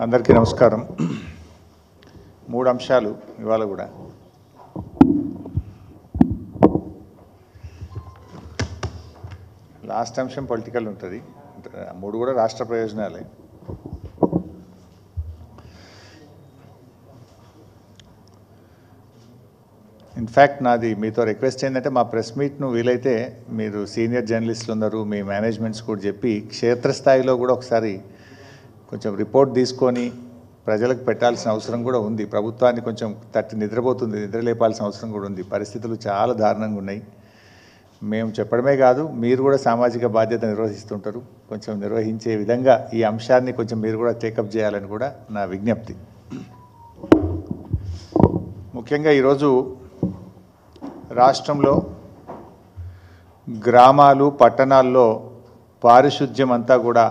అందరికీ నమస్కారం. మూడు అంశాలు ఇవాళ కూడా. లాస్ట్ అంశం పొలిటికల్ ఉంటుంది, మూడు కూడా రాష్ట్ర ప్రయోజనాలే. ఇన్ఫ్యాక్ట్ నాది మీతో రిక్వెస్ట్ ఏంటంటే మా ప్రెస్ మీట్ను వీలైతే మీరు సీనియర్ జర్నలిస్టులు ఉన్నారు, మీ మేనేజ్మెంట్స్ కూడా చెప్పి క్షేత్రస్థాయిలో కూడా ఒకసారి కొంచెం రిపోర్ట్ తీసుకొని ప్రజలకు పెట్టాల్సిన అవసరం కూడా ఉంది. ప్రభుత్వాన్ని కొంచెం నిద్రపోతుంది, నిద్రలేపాల్సిన అవసరం కూడా ఉంది. పరిస్థితులు చాలా దారుణంగా ఉన్నాయి. మేము చెప్పడమే కాదు, మీరు కూడా సామాజిక బాధ్యత నిర్వహిస్తుంటారు. కొంచెం నిర్వహించే విధంగా ఈ అంశాన్ని కొంచెం మీరు కూడా టేకప్ చేయాలని కూడా నా విజ్ఞప్తి. ముఖ్యంగా ఈరోజు రాష్ట్రంలో గ్రామాలు పట్టణాల్లో పారిశుద్ధ్యం అంతా కూడా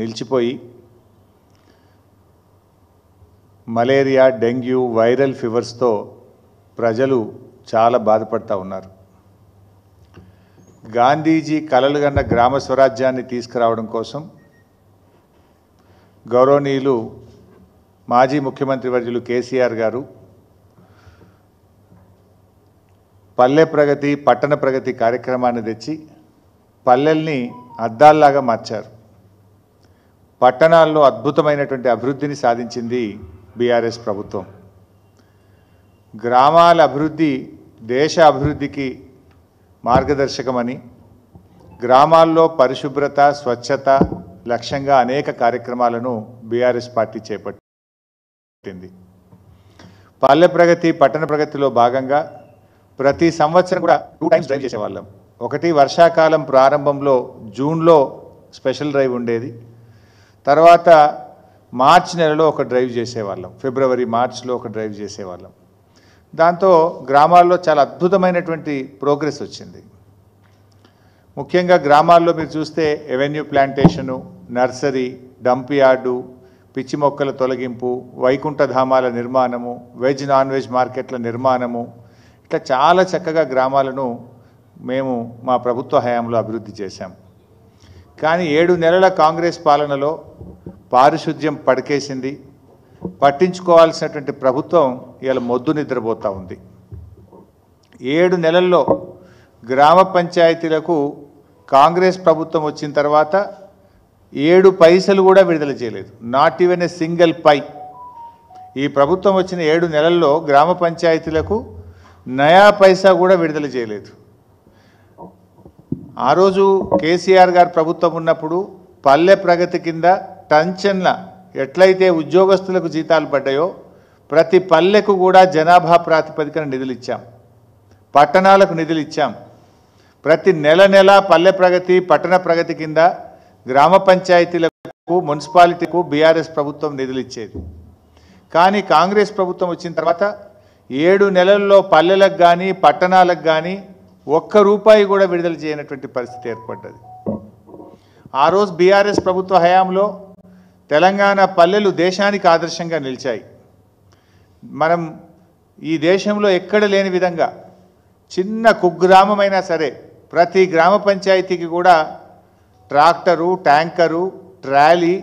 నిలిచిపోయి మలేరియా, డెంగ్యూ, వైరల్ ఫీవర్స్తో ప్రజలు చాలా బాధపడుతూ ఉన్నారు. గాంధీజీ కలలుగన్న గ్రామ స్వరాజ్యాన్ని తీసుకురావడం కోసం గౌరవనీయులు మాజీ ముఖ్యమంత్రి వర్యులు కేసీఆర్ గారు పల్లె ప్రగతి, పట్టణ ప్రగతి కార్యక్రమాన్ని తెచ్చి పల్లెల్ని అద్దాల్లాగా మార్చారు. పట్టణాల్లో అద్భుతమైనటువంటి అభివృద్ధిని సాధించింది బీఆర్ఎస్ ప్రభుత్వం. గ్రామాల అభివృద్ధి దేశ అభివృద్ధికి మార్గదర్శకమని గ్రామాల్లో పరిశుభ్రత, స్వచ్ఛత లక్ష్యంగా అనేక కార్యక్రమాలను బీఆర్ఎస్ పార్టీ చేపట్టింది. పల్లె ప్రగతి, పట్టణ ప్రగతిలో భాగంగా ప్రతి సంవత్సరం కూడా 2 టైమ్స్ డ్రైవ్ చేసేవాళ్ళం. ఒకటి వర్షాకాలం ప్రారంభంలో జూన్లో స్పెషల్ డ్రైవ్ ఉండేది, తర్వాత మార్చ్ నెలలో ఒక డ్రైవ్ చేసేవాళ్ళం, ఫిబ్రవరి మార్చ్లో ఒక డ్రైవ్ చేసేవాళ్ళం. దాంతో గ్రామాల్లో చాలా అద్భుతమైనటువంటి ప్రోగ్రెస్ వచ్చింది. ముఖ్యంగా గ్రామాల్లో మీరు చూస్తే avenue plantation, nursery, dump yard, పిచ్చి మొక్కల తొలగింపు, వైకుంఠధామాల నిర్మాణము, వెజ్ నాన్ వెజ్ మార్కెట్ల నిర్మాణము, ఇట్లా చాలా చక్కగా గ్రామాలను మేము మా ప్రభుత్వ హయాంలో అభివృద్ధి చేశాం. కానీ 7 నెలల కాంగ్రెస్ పాలనలో పారిశుద్ధ్యం పడకేసింది. పట్టించుకోవాల్సినటువంటి ప్రభుత్వం ఇవాళ మొద్దు నిద్రపోతూ ఉంది. 7 నెలల్లో గ్రామ పంచాయతీలకు కాంగ్రెస్ ప్రభుత్వం వచ్చిన తర్వాత 7 పైసలు కూడా విడుదల చేయలేదు. నాట్ ఈవెన్ ఏ సింగిల్ పై. ఈ ప్రభుత్వం వచ్చిన 7 నెలల్లో గ్రామ పంచాయతీలకు నయా పైసా కూడా విడుదల చేయలేదు. ఆ రోజు కేసీఆర్ గారు ప్రభుత్వం ఉన్నప్పుడు పల్లె ప్రగతి కింద టంచన్ల ఎట్లయితే ఉద్యోగస్తులకు జీతాలు పడ్డాయో ప్రతి పల్లెకు కూడా జనాభా ప్రాతిపదికన నిధులు ఇచ్చాం, పట్టణాలకు నిధులు ఇచ్చాం. ప్రతి నెల పల్లె ప్రగతి, పట్టణ ప్రగతి కింద గ్రామ పంచాయతీలకు, మున్సిపాలిటీకు బీఆర్ఎస్ ప్రభుత్వం నిధులు ఇచ్చేది. కానీ కాంగ్రెస్ ప్రభుత్వం వచ్చిన తర్వాత 7 నెలల్లో పల్లెలకు కానీ పట్టణాలకు కానీ ₹1 కూడా విడుదల చేయనటువంటి పరిస్థితి ఏర్పడ్డది. ఆ రోజు బీఆర్ఎస్ ప్రభుత్వ హయాంలో తెలంగాణ పల్లెలు దేశానికి ఆదర్శంగా నిలిచాయి. మనం ఈ దేశంలో ఎక్కడ లేని విధంగా చిన్న కుగ్రామమైనా సరే ప్రతి గ్రామ పంచాయతీకి కూడా ట్రాక్టరు, ట్యాంకరు, ట్రాలీ,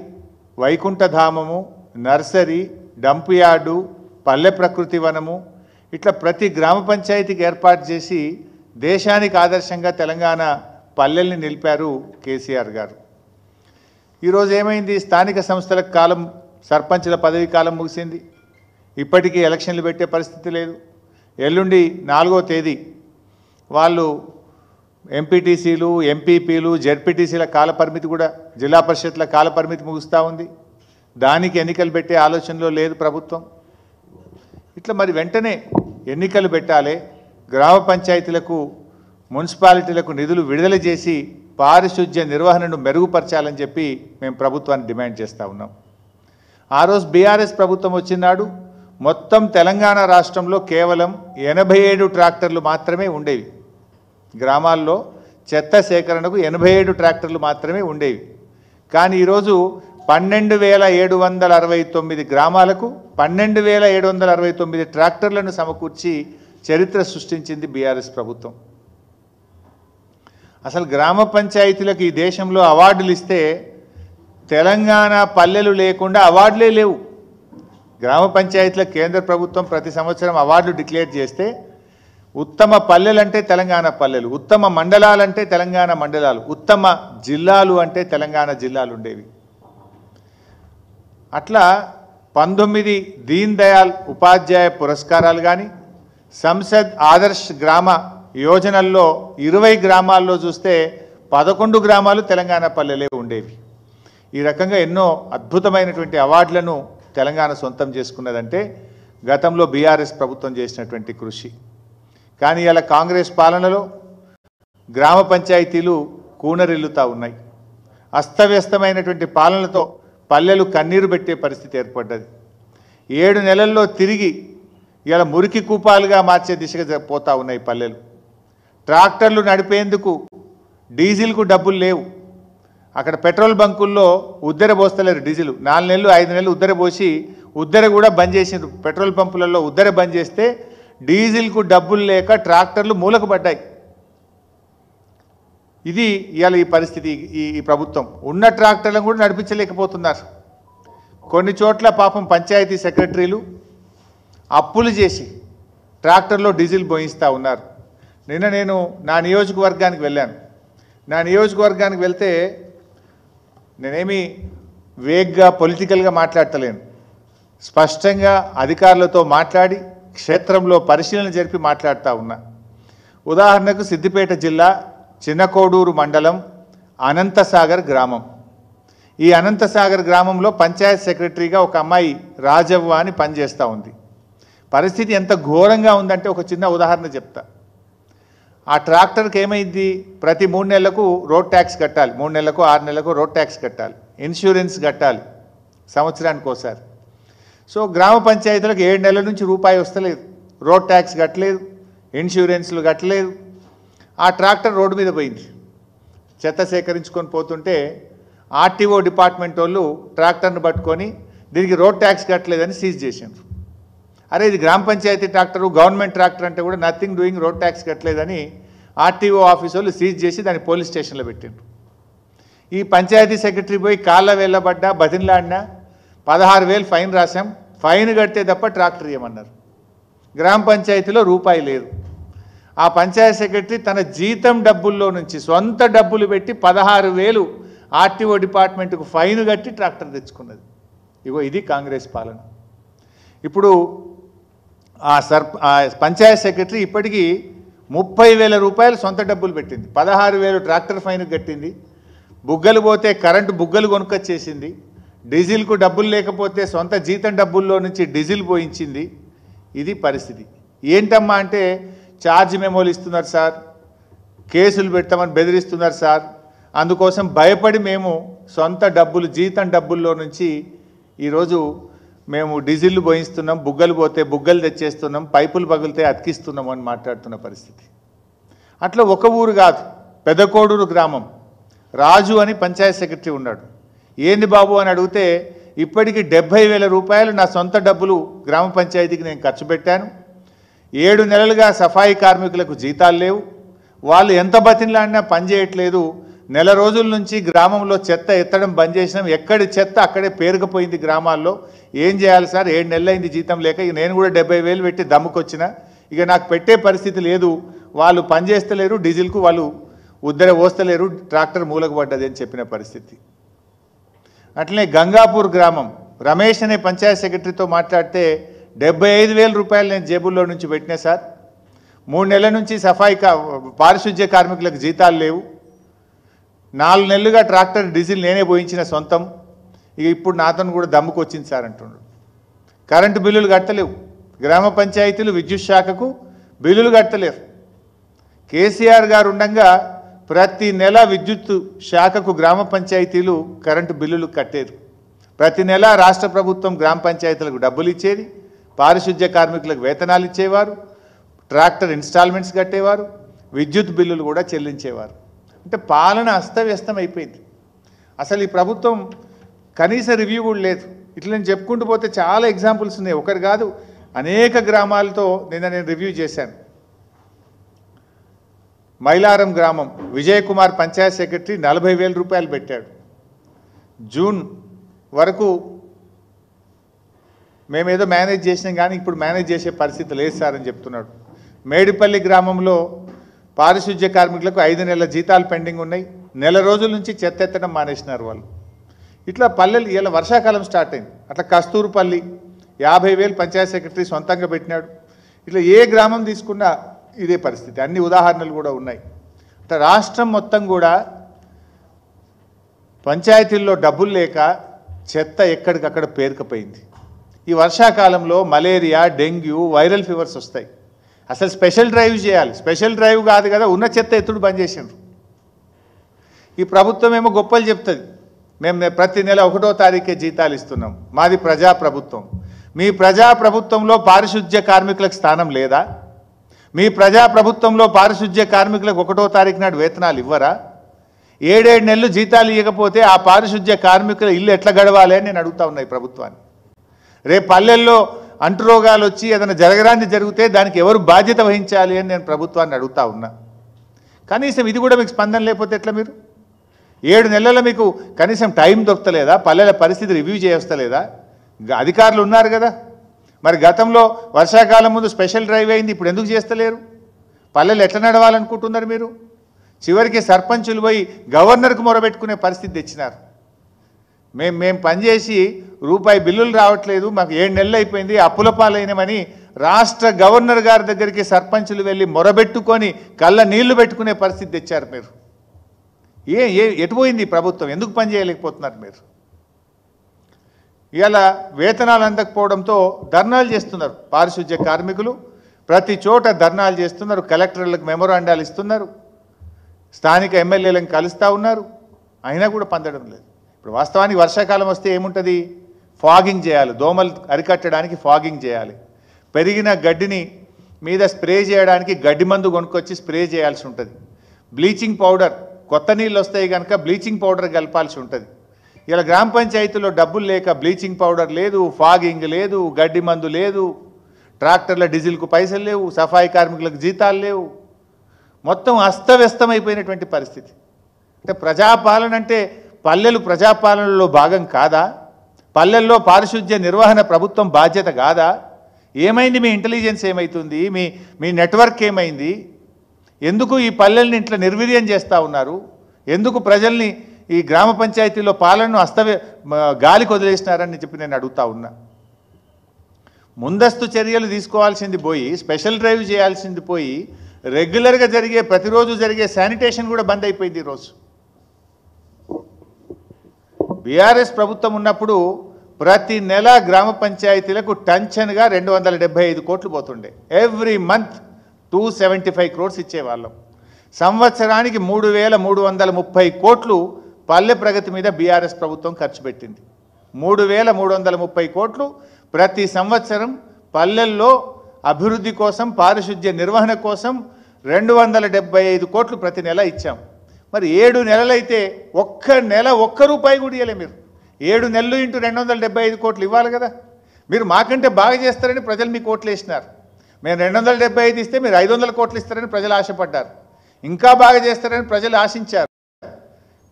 వైకుంఠధామము, నర్సరీ, డంప్ యార్డు, పల్లె ప్రకృతి వనము, ఇట్లా ప్రతి గ్రామ పంచాయతీకి ఏర్పాటు చేసి దేశానికి ఆదర్శంగా తెలంగాణ పల్లెల్ని నిలిపారు కేసీఆర్ గారు. ఈరోజు ఏమైంది? స్థానిక సంస్థల కాలం, సర్పంచుల పదవి కాలం ముగిసింది. ఇప్పటికీ ఎలక్షన్లు పెట్టే పరిస్థితి లేదు. ఎల్లుండి 4వ తేదీ వాళ్ళు ఎంపీటీసీలు, ఎంపీపీలు, జెడ్పీటీసీల కాలపరిమితి కూడా, జిల్లా పరిషత్ల కాలపరిమితి ముగుస్తూ ఉంది. దానికి ఎన్నికలు పెట్టే ఆలోచనలో లేదు ప్రభుత్వం. ఇట్లా మరి వెంటనే ఎన్నికలు పెట్టాలి, గ్రామ పంచాయతీలకు, మున్సిపాలిటీలకు నిధులు విడుదల చేసి పారిశుద్ధ్య నిర్వహణను మెరుగుపరచాలని చెప్పి మేము ప్రభుత్వాన్ని డిమాండ్ చేస్తూ ఉన్నాం. ఆ రోజు బీఆర్ఎస్ ప్రభుత్వం వచ్చినాడు మొత్తం తెలంగాణ రాష్ట్రంలో కేవలం 87 ట్రాక్టర్లు మాత్రమే ఉండేవి. గ్రామాల్లో చెత్త సేకరణకు 87 ట్రాక్టర్లు మాత్రమే ఉండేవి. కానీ ఈరోజు 12,769 గ్రామాలకు 12,769 ట్రాక్టర్లను సమకూర్చి చరిత్ర సృష్టించింది బీఆర్ఎస్ ప్రభుత్వం. అసలు గ్రామ పంచాయతీలకు ఈ దేశంలో అవార్డులు ఇస్తే తెలంగాణ పల్లెలు లేకుండా అవార్డులే లేవు. గ్రామ పంచాయతీల కేంద్ర ప్రభుత్వం ప్రతి సంవత్సరం అవార్డులు డిక్లేర్ చేస్తే ఉత్తమ పల్లెలంటే తెలంగాణ పల్లెలు, ఉత్తమ మండలాలంటే తెలంగాణ మండలాలు, ఉత్తమ జిల్లాలు అంటే తెలంగాణ జిల్లాలు ఉండేవి. అట్లా 19 దీన్ దయాల్ ఉపాధ్యాయ పురస్కారాలు కానీ, సంసద్ ఆదర్శ్ గ్రామ యోజనల్లో 20 గ్రామాల్లో చూస్తే 11 గ్రామాలు తెలంగాణ పల్లెలే ఉండేవి. ఈ రకంగా ఎన్నో అద్భుతమైనటువంటి అవార్డులను తెలంగాణ సొంతం చేసుకున్నదంటే గతంలో బీఆర్ఎస్ ప్రభుత్వం చేసినటువంటి కృషి. కానీ ఇలా కాంగ్రెస్ పాలనలో గ్రామ పంచాయతీలు కూనరిల్లుతా ఉన్నాయి. అస్తవ్యస్తమైనటువంటి పాలనతో పల్లెలు కన్నీరు పెట్టే పరిస్థితి ఏర్పడ్డది. 7 నెలల్లో తిరిగి ఇలా మురికి కూపాలుగా మార్చే దిశగా పోతా ఉన్నాయి పల్లెలు. ట్రాక్టర్లు నడిపేందుకు డీజిల్కు డబ్బులు లేవు. అక్కడ పెట్రోల్ బంకుల్లో ఉద్దెర పోస్తలేరు డీజిల్. 4 నెలలు 5 నెలలు ఉద్దెర పోసి ఉద్దెర కూడా బంద్ చేసిండ్రు. పెట్రోల్ పంపులలో ఉద్దెర బంద్ చేస్తే డీజిల్కు డబ్బులు లేక ట్రాక్టర్లు మూలకు పడ్డాయి. ఇది ఇవాళ ఈ పరిస్థితి. ఈ ప్రభుత్వం ఉన్న ట్రాక్టర్లను కూడా నడిపించలేకపోతున్నారు. కొన్ని చోట్ల పాపం పంచాయతీ సెక్రటరీలు అప్పులు చేసి ట్రాక్టర్లో డీజిల్ పోయిస్తూ ఉన్నారు. నిన్న నేను నా నియోజకవర్గానికి వెళ్ళాను. నా నియోజకవర్గానికి వెళ్తే నేనేమి వేగ్గా పొలిటికల్గా మాట్లాడతలేను. స్పష్టంగా అధికారులతో మాట్లాడి క్షేత్రంలో పరిశీలన జరిపి మాట్లాడుతూ ఉన్నా. ఉదాహరణకు సిద్దిపేట జిల్లా చిన్నకోడూరు మండలం అనంతసాగర్ గ్రామం. ఈ అనంతసాగర్ గ్రామంలో పంచాయత్ సెక్రటరీగా ఒక అమ్మాయి రాజవ్వ అని పనిచేస్తూ ఉంది. పరిస్థితి ఎంత ఘోరంగా ఉందంటే ఒక చిన్న ఉదాహరణ చెప్తా. ఆ ట్రాక్టర్కి ఏమైంది, ప్రతి 3 నెలలకు రోడ్ ట్యాక్స్ కట్టాలి, 3 నెలలకు 6 నెలలకు రోడ్ ట్యాక్స్ కట్టాలి, ఇన్సూరెన్స్ కట్టాలి సంవత్సరానికి ఒకసారి. సో గ్రామ పంచాయతీలకు 7 నెలల నుంచి రూపాయి వస్తలేదు, రోడ్ ట్యాక్స్ కట్టలేదు, ఇన్సూరెన్స్లు కట్టలేదు. ఆ ట్రాక్టర్ రోడ్డు మీద పోయింది. చెత్త సేకరించుకొని పోతుంటే ఆర్టీఓ డిపార్ట్మెంట్ వాళ్ళు ట్రాక్టర్ను పట్టుకొని దీనికి రోడ్ ట్యాక్స్ కట్టలేదని సీజ్ చేసిండ్రు. అరే ఇది గ్రామ పంచాయతీ ట్రాక్టరు, గవర్నమెంట్ ట్రాక్టర్ అంటే కూడా నథింగ్ డూయింగ్, రోడ్ ట్యాక్స్ కట్టలేదని ఆర్టీఓ ఆఫీస్ వాళ్ళు సీజ్ చేసి దాన్ని పోలీస్ స్టేషన్లో పెట్టిండ్రు. ఈ పంచాయతీ సెక్రటరీ పోయి కాళ్ళ వెళ్ళబడ్డా బతిన్లాడినా 16,000 ఫైన్ రాశాం, ఫైన్ కడితే తప్ప ట్రాక్టర్ ఇవ్వమన్నారు. గ్రామ పంచాయతీలో రూపాయి లేదు. ఆ పంచాయతీ సెక్రటరీ తన జీతం డబ్బుల్లో నుంచి సొంత డబ్బులు పెట్టి 16,000 ఆర్టీఓ డిపార్ట్మెంట్కు ఫైన్ కట్టి ట్రాక్టర్ తెచ్చుకున్నది. ఇగో ఇది కాంగ్రెస్ పాలన. ఇప్పుడు ఆ పంచాయత్ సెక్రటరీ ఇప్పటికీ 30,000 రూపాయలు సొంత డబ్బులు పెట్టింది, 16,000 ట్రాక్టర్ ఫైన్ కట్టింది, బుగ్గలు పోతే కరెంటు బుగ్గలు కొనుక్కొచ్చేసింది, డీజిల్కు డబ్బులు లేకపోతే సొంత జీతం డబ్బుల్లో నుంచి డీజిల్ పోయించింది. ఇది పరిస్థితి. ఏంటమ్మా అంటే ఛార్జ్ మెమోలు ఇస్తున్నారు సార్, కేసులు పెడతామని బెదిరిస్తున్నారు సార్, అందుకోసం భయపడి మేము సొంత డబ్బులు జీతం డబ్బుల్లో నుంచి ఈరోజు మేము డీజిల్లు పోయిస్తున్నాం, బుగ్గలు పోతే బుగ్గలు తెచ్చేస్తున్నాం, పైపులు పగిలితే అతికిస్తున్నాం అని మాట్లాడుతున్న పరిస్థితి. అట్లా ఒక ఊరు కాదు, పెదకోడూరు గ్రామం రాజు అని పంచాయత్ సెక్రటరీ ఉన్నాడు. ఏంది బాబు అని అడిగితే ఇప్పటికీ 70,000 రూపాయలు నా సొంత డబ్బులు గ్రామ పంచాయతీకి నేను ఖర్చు పెట్టాను, 7 నెలలుగా సఫాయి కార్మికులకు జీతాలు లేవు, వాళ్ళు ఎంత బతిన్లాడినా పని చేయట్లేదు, నెల రోజుల నుంచి గ్రామంలో చెత్త ఎత్తడం బంద్ చేసినాం, ఎక్కడి చెత్త అక్కడే పేరుకుపోయింది గ్రామాల్లో, ఏం చేయాలి సార్, 7 నెలలైంది జీతం లేక, ఇక నేను కూడా 70,000 పెట్టి దమ్ముకొచ్చిన, ఇక నాకు పెట్టే పరిస్థితి లేదు, వాళ్ళు పని చేస్తలేరు, డీజిల్కు వాళ్ళు ఉద్దర పోస్తలేరు, ట్రాక్టర్ మూలకు పడ్డది అని చెప్పిన పరిస్థితి. అట్లనే గంగాపూర్ గ్రామం రమేష్ అనే పంచాయత్ సెక్రటరీతో మాట్లాడితే 75,000 రూపాయలు నేను జేబుల్లో నుంచి పెట్టినా సార్, 3 నెలల నుంచి పారిశుద్ధ్య కార్మికులకు జీతాలు లేవు, 4 నెలలుగా ట్రాక్టర్ డీజిల్ నేనే పోయించిన సొంతం, ఇక ఇప్పుడు నాతో కూడా దమ్ముకు వచ్చింది సార్ అంటున్నాడు. కరెంటు బిల్లులు కట్టలేవు, గ్రామ పంచాయతీలు విద్యుత్ శాఖకు బిల్లులు కట్టలేరు. కేసీఆర్ గారు ఉండగా ప్రతి నెల విద్యుత్ శాఖకు గ్రామ పంచాయతీలు కరెంటు బిల్లులు కట్టేది. ప్రతి నెల రాష్ట్ర ప్రభుత్వం గ్రామ పంచాయతీలకు డబ్బులు ఇచ్చేది, పారిశుద్ధ్య కార్మికులకు వేతనాలు ఇచ్చేవారు, ట్రాక్టర్ ఇన్స్టాల్మెంట్స్ కట్టేవారు, విద్యుత్ బిల్లులు కూడా చెల్లించేవారు. అంటే పాలన అస్తవ్యస్తం అయిపోయింది. అసలు ఈ ప్రభుత్వం కనీస రివ్యూ కూడా లేదు. ఇట్లా నేను చెప్పుకుంటూ పోతే చాలా ఎగ్జాంపుల్స్ ఉన్నాయి, ఒకరు కాదు అనేక గ్రామాలతో నిన్న నేను రివ్యూ చేశాను. మైలారం గ్రామం విజయ్ కుమార్ పంచాయత్ సెక్రటరీ 40,000 రూపాయలు పెట్టాడు. జూన్ వరకు మేమేదో మేనేజ్ చేసినాం కానీ ఇప్పుడు మేనేజ్ చేసే పరిస్థితి లేదు సార్ అని చెప్తున్నాడు. మేడిపల్లి గ్రామంలో పారిశుధ్య కార్మికులకు 5 నెలల జీతాలు పెండింగ్ ఉన్నాయి. నెల రోజుల నుంచి చెత్త ఎత్తడం మానేసినారు వాళ్ళు. ఇట్లా పల్లెలు ఇలా వర్షాకాలం స్టార్ట్ అయింది. అట్లా కస్తూరుపల్లి 50,000 పంచాయత్ సెక్రటరీ సొంతంగా పెట్టినాడు. ఇట్లా ఏ గ్రామం తీసుకున్నా ఇదే పరిస్థితి. అన్ని ఉదాహరణలు కూడా ఉన్నాయి. అంటే రాష్ట్రం మొత్తం కూడా పంచాయతీల్లో డబ్బులు లేక చెత్త ఎక్కడికక్కడ పేరుకుపోయింది. ఈ వర్షాకాలంలో మలేరియా, డెంగ్యూ, వైరల్ ఫీవర్స్ వస్తాయి. అసలు స్పెషల్ డ్రైవ్ చేయాలి. స్పెషల్ డ్రైవ్ కాదు కదా, ఉన్న చెత్త ఎత్తుడు బంద్ చేసిండ్రు. ఈ ప్రభుత్వం ఏమో గొప్పలు చెప్తుంది, మేము ప్రతి నెల 1వ తారీఖే జీతాలు ఇస్తున్నాం, మాది ప్రజాప్రభుత్వం. మీ ప్రజాప్రభుత్వంలో పారిశుధ్య కార్మికులకు స్థానం లేదా? మీ ప్రజాప్రభుత్వంలో పారిశుధ్య కార్మికులకు 1వ తారీఖు నాడు వేతనాలు ఇవ్వరా? 7 నెలలు జీతాలు ఇవ్వకపోతే ఆ పారిశుధ్య కార్మికుల ఇల్లు ఎట్లా గడవాలి అని నేను అడుగుతా ఉన్నా ఈ ప్రభుత్వాన్ని. రేపు పల్లెల్లో అంటురోగాలు వచ్చి ఏదైనా జరగరాంది జరిగితే దానికి ఎవరు బాధ్యత వహించాలి అని నేను ప్రభుత్వాన్ని అడుగుతా ఉన్నా. కనీసం ఇది కూడా మీకు స్పందన లేకపోతే ఎట్లా? మీరు 7 నెలల్లో మీకు కనీసం టైం దొరకలేదా? పల్లెల పరిస్థితి రివ్యూ చేయవస్తలేదా? అధికారులు ఉన్నారు కదా. మరి గతంలో వర్షాకాలం ముందు స్పెషల్ డ్రైవ్ అయింది, ఇప్పుడు ఎందుకు చేస్తలేరు? పల్లెలు ఎట్లా నడవాలనుకుంటున్నారు మీరు? చివరికి సర్పంచులు పోయి గవర్నర్కు మొరబెట్టుకునే పరిస్థితి తెచ్చినారు. మేము పనిచేసి రూపాయి బిల్లులు రావట్లేదు, మాకు 7 నెలలు అయిపోయింది, అప్పుల పాలైనమని రాష్ట్ర గవర్నర్ గారి దగ్గరికి సర్పంచులు వెళ్ళి మొరబెట్టుకొని కళ్ళ నీళ్లు పెట్టుకునే పరిస్థితి తెచ్చారు మీరు. ఎటుపోయింది ప్రభుత్వం? ఎందుకు పని చేయలేకపోతున్నారు మీరు? ఇలా వేతనాలు అందకపోవడంతో ధర్నాలు చేస్తున్నారు పారిశుధ్య కార్మికులు. ప్రతి చోట ధర్నాలు చేస్తున్నారు, కలెక్టర్లకు మెమోరాండాలు ఇస్తున్నారు, స్థానిక ఎమ్మెల్యేలను కలుస్తూ ఉన్నారు, అయినా కూడా పొందడం లేదు. ఇప్పుడు వాస్తవానికి వర్షాకాలం వస్తే ఏముంటుంది? ఫాగింగ్ చేయాలి, దోమలు అరికట్టడానికి ఫాగింగ్ చేయాలి. పెరిగిన గడ్డిని మీద స్ప్రే చేయడానికి గడ్డి మందు కొనుక్కొచ్చి స్ప్రే చేయాల్సి ఉంటుంది. బ్లీచింగ్ పౌడర్, కొత్త నీళ్ళు వస్తాయి కనుక బ్లీచింగ్ పౌడర్ కలపాల్సి ఉంటుంది. ఇలా గ్రామ పంచాయతీలో డబ్బులు లేక బ్లీచింగ్ పౌడర్ లేదు, ఫాగింగ్ లేదు, గడ్డి మందు లేదు, ట్రాక్టర్ల డీజిల్కు పైసలు లేవు, సఫాయి కార్మికులకు జీతాలు లేవు. మొత్తం అస్తవ్యస్తమైపోయినటువంటి పరిస్థితి. అంటే ప్రజాపాలన అంటే పల్లెలు ప్రజాపాలనలో భాగం కాదా? పల్లెల్లో పారిశుధ్య నిర్వహణ ప్రభుత్వం బాధ్యత కాదా? ఏమైంది? మీ ఇంటెలిజెన్స్ ఏమవుతుంది? మీ నెట్వర్క్ ఏమైంది? ఎందుకు ఈ పల్లెల్ని ఇట్లా నిర్వీర్యం చేస్తూ ఉన్నారు? ఎందుకు ప్రజల్ని ఈ గ్రామ పంచాయతీలో పాలనను గాలికి వదిలేసినారని చెప్పి నేను అడుగుతా ఉన్నా. ముందస్తు చర్యలు తీసుకోవాల్సింది పోయి, స్పెషల్ డ్రైవ్ చేయాల్సింది పోయి, రెగ్యులర్గా జరిగే ప్రతిరోజు జరిగే శానిటేషన్ కూడా బంద్ అయిపోయింది ఈరోజు. బీఆర్ఎస్ ప్రభుత్వం ఉన్నప్పుడు ప్రతి నెల గ్రామ పంచాయతీలకు టెన్షన్గా 275 కోట్లు పోతుండే. Every month 275 crores ఇచ్చేవాళ్ళం. సంవత్సరానికి 3,330 కోట్లు పల్లె ప్రగతి మీద బీఆర్ఎస్ ప్రభుత్వం ఖర్చు పెట్టింది. 3,330 కోట్లు ప్రతి సంవత్సరం పల్లెల్లో అభివృద్ధి కోసం, పారిశుధ్య నిర్వహణ కోసం 275 కోట్లు ప్రతి నెల ఇచ్చాం. మరి 7 నెలలైతే ఒక్క నెల రూపాయి కూడా ఇవ్వలే మీరు. 7 నెలలు ఇంటూ 275 కోట్లు ఇవ్వాలి కదా. మీరు మాకంటే బాగా చేస్తారని ప్రజలు మీకు కోట్లు వేసినారు. మేము 275 ఇస్తే మీరు 500 కోట్లు ఇస్తారని ప్రజలు ఆశపడ్డారు. ఇంకా బాగా చేస్తారని ప్రజలు ఆశించారు.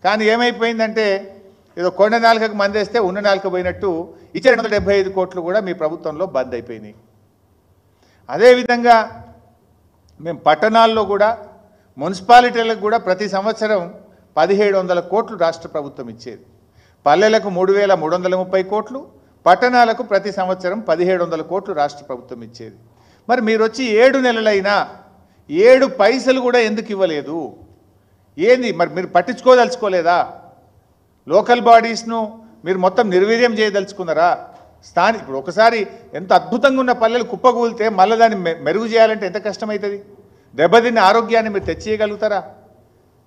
కానీ ఏమైపోయిందంటే ఏదో కొండ నాలుకకు మందేస్తే ఉన్న నాలుక పోయినట్టు ఇచ్చే 275 కోట్లు కూడా మీ ప్రభుత్వంలో బంద్ అయిపోయినాయి. అదేవిధంగా మేము పట్టణాల్లో కూడా, మున్సిపాలిటీలకు కూడా ప్రతి సంవత్సరం 1,700 కోట్లు రాష్ట్ర ప్రభుత్వం ఇచ్చేది. పల్లెలకు 3,330 కోట్లు, పట్టణాలకు ప్రతి సంవత్సరం 1,700 కోట్లు రాష్ట్ర ప్రభుత్వం ఇచ్చేది. మరి మీరు వచ్చి 7 నెలలైనా 7 పైసలు కూడా ఎందుకు ఇవ్వలేదు? ఏంది మరి? మీరు పట్టించుకోదలుచుకోలేదా? లోకల్ బాడీస్ను మీరు మొత్తం నిర్వీర్యం చేయదలుచుకున్నారా? ఇప్పుడు ఒకసారి ఎంత అద్భుతంగా ఉన్న పల్లెలు కుప్పకూలితే మళ్ళీ దాన్ని మెరుగు చేయాలంటే ఎంత కష్టమవుతుంది? దెబ్బతిన్న ఆరోగ్యాన్ని మీరు తెచ్చేయగలుగుతారా?